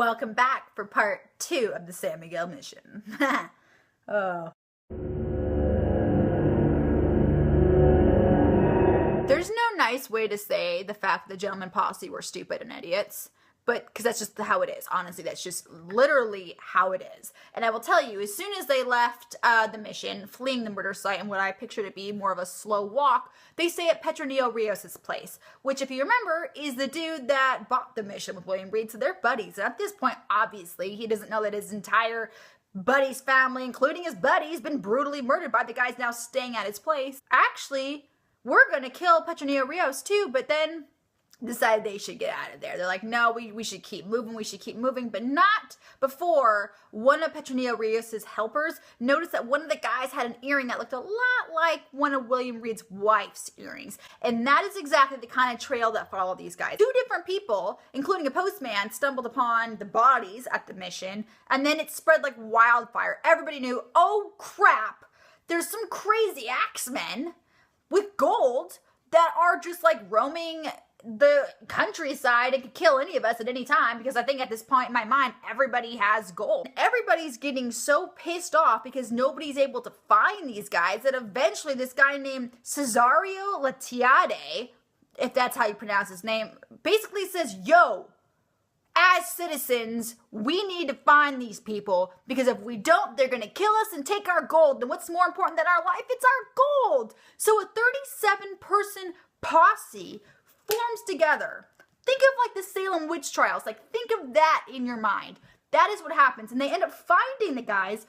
Welcome back for part 2 of the San Miguel mission. Oh. There's no nice way to say the fact that the gentleman posse were stupid and idiots, but because that's just how it is. Honestly, that's just literally how it is. And I will tell you, as soon as they left the mission, fleeing the murder site and what I picture to be more of a slow walk, they stay at Petronio Rios' place, which, if you remember, is the dude that bought the mission with William Reed. So they're buddies. And at this point, obviously, he doesn't know that his entire buddy's family, including his buddies, been brutally murdered by the guys now staying at his place. Actually, we're going to kill Petronio Rios too, but then decided they should get out of there. They're like, no, we should keep moving, but not before one of Petronio Rios' helpers noticed that one of the guys had an earring that looked a lot like one of William Reed's wife's earrings. And that is exactly the kind of trail that followed these guys. 2 different people, including a postman, stumbled upon the bodies at the mission, and then it spread like wildfire. Everybody knew, oh crap, there's some crazy axemen with gold that are just like roaming the countryside and could kill any of us at any time, because I think at this point in my mind, everybody has gold. Everybody's getting so pissed off because nobody's able to find these guys that eventually this guy named Cesario Latiade, if that's how you pronounce his name, basically says, yo, as citizens, we need to find these people, because if we don't, they're gonna kill us and take our gold. And what's more important than our life? It's our gold. So a 37-person posse forms together. Think of like the Salem witch trials. Like, think of that in your mind. That is what happens. And they end up finding the guys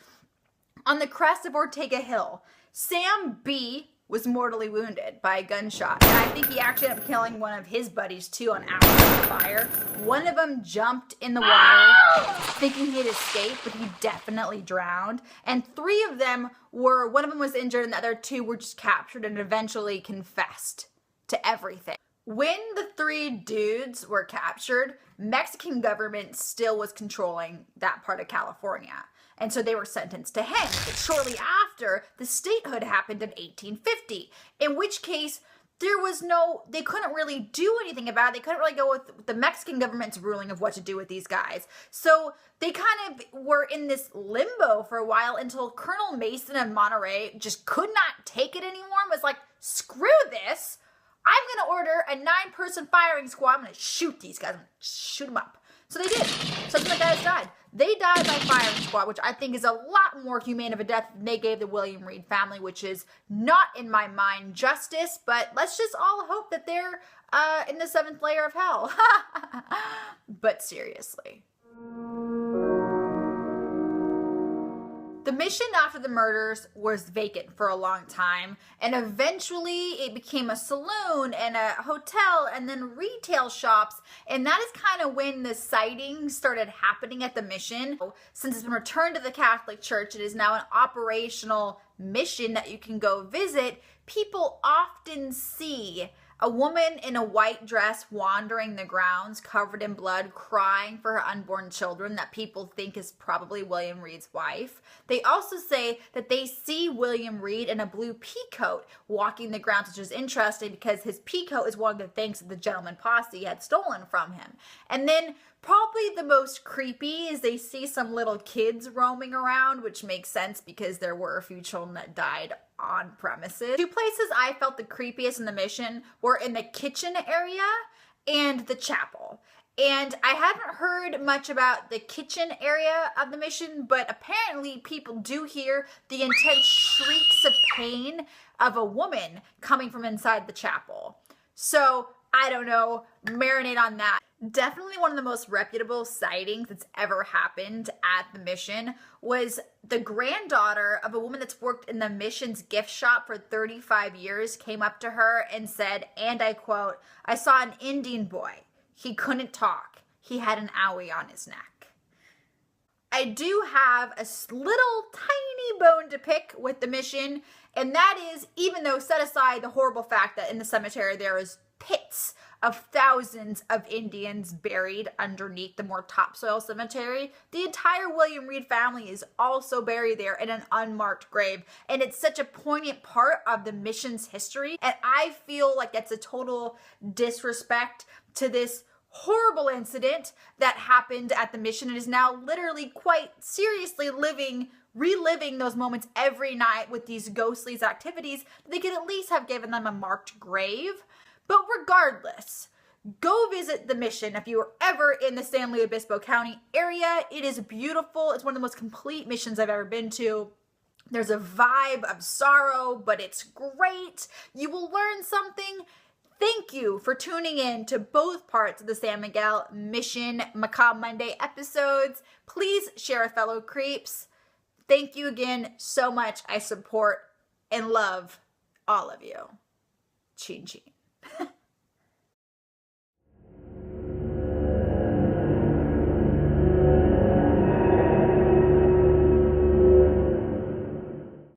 on the crest of Ortega Hill. Sam B was mortally wounded by a gunshot. And I think he actually ended up killing one of his buddies too on hours of fire. One of them jumped in the water thinking he'd escape, but he definitely drowned. And 3 of them one of them was injured and the other 2 were just captured and eventually confessed to everything. When the 3 dudes were captured, Mexican government still was controlling that part of California. And so they were sentenced to hang. But shortly after, the statehood happened in 1850, in which case they couldn't really do anything about it. They couldn't really go with the Mexican government's ruling of what to do with these guys. So they kind of were in this limbo for a while until Colonel Mason of Monterey just could not take it anymore and was like, screw this. I'm going to order a 9-person firing squad. I'm going to shoot these guys. I'm going to shoot them up. So they did. So some of the guys died. They died by firing squad, which I think is a lot more humane of a death than they gave the William Reed family, which is not, in my mind, justice. But let's just all hope that they're in the 7th layer of hell. But seriously. The mission after the murders was vacant for a long time, and eventually it became a saloon and a hotel and then retail shops, and that is kind of when the sightings started happening at the mission. Since it's been returned to the Catholic Church, it is now an operational mission that you can go visit. People often see a woman in a white dress wandering the grounds, covered in blood, crying for her unborn children that people think is probably William Reed's wife. They also say that they see William Reed in a blue peacoat walking the grounds, which is interesting because his peacoat is one of the things that the gentleman posse had stolen from him. And then probably the most creepy is they see some little kids roaming around, which makes sense because there were a few children that died on premises. 2 places I felt the creepiest in the mission were in the kitchen area and the chapel. And I haven't heard much about the kitchen area of the mission, but apparently people do hear the intense shrieks of pain of a woman coming from inside the chapel. So I don't know, marinate on that. Definitely one of the most reputable sightings that's ever happened at the mission was the granddaughter of a woman that's worked in the mission's gift shop for 35 years came up to her and said, and I quote, "I saw an Indian boy. He couldn't talk. He had an owie on his neck." I do have a little tiny bone to pick with the mission, and that is, even though set aside the horrible fact that in the cemetery there is pits of thousands of Indians buried underneath the more topsoil cemetery, the entire William Reed family is also buried there in an unmarked grave. And it's such a poignant part of the mission's history. And I feel like that's a total disrespect to this horrible incident that happened at the mission and is now literally quite seriously reliving those moments every night with these ghostly activities. They could at least have given them a marked grave. But regardless, go visit the mission if you are ever in the San Luis Obispo County area. It is beautiful. It's one of the most complete missions I've ever been to. There's a vibe of sorrow, but it's great. You will learn something. Thank you for tuning in to both parts of the San Miguel Mission Macabre Monday episodes. Please share with fellow creeps. Thank you again so much. I support and love all of you. Chin chin.